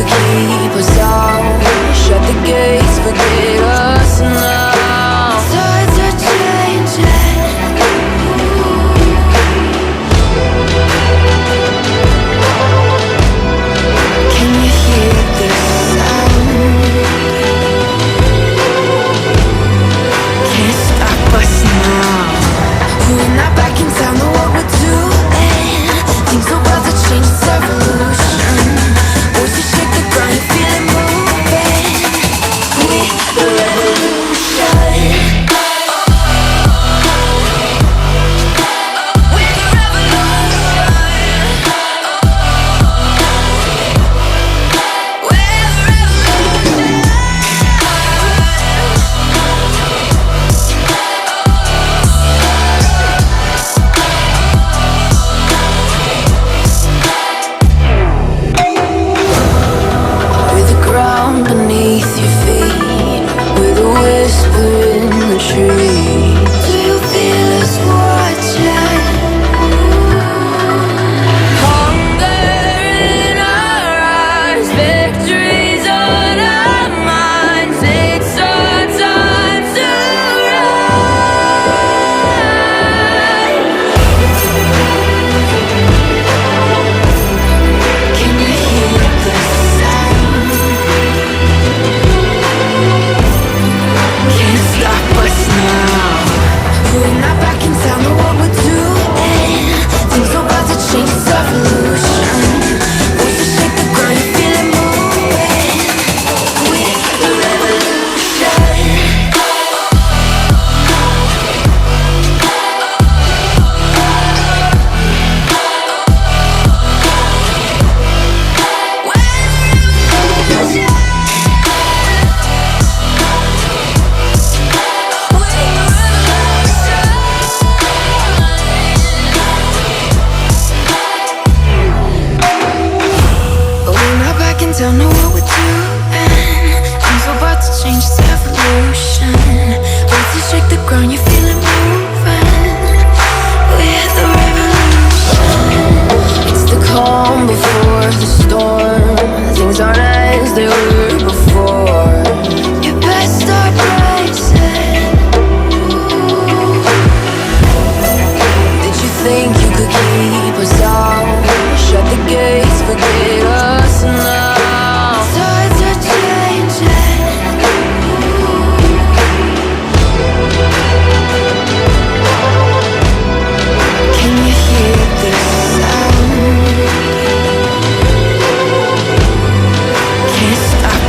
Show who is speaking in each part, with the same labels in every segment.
Speaker 1: keep us out. Shut the gates, forget us now. Tides are changing. Can you hear the sound? Can't stop us now. We're not back in town, know what we're doing. Things are about to change, it's evolution. Voices shake the ground, you feel it moving. We're the revolution. Beneath your feet, with a whisper in the trees. Do you feel us watching? Hunger in our eyes, victories on our minds. It's our time to rise. Can you hear the sound? Can't stop us now. We're not back in town, know what we're doing. Things are about to change, it's evolution. Voices shake the ground, you feel it moving. We're the revolution. Don't know what we're doing. Things are about to change, it's evolution. Voices shake the ground, you feel it moving. We're the revolution. It's the calm before the storm. Things aren't as they were before. You best start bracing. Did you think you could keep us out? Shut the gates, forget us now. Tides are changing. Can you hear the sound? Can't stop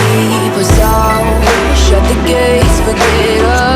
Speaker 1: keep us out. Shut the gates, forget us.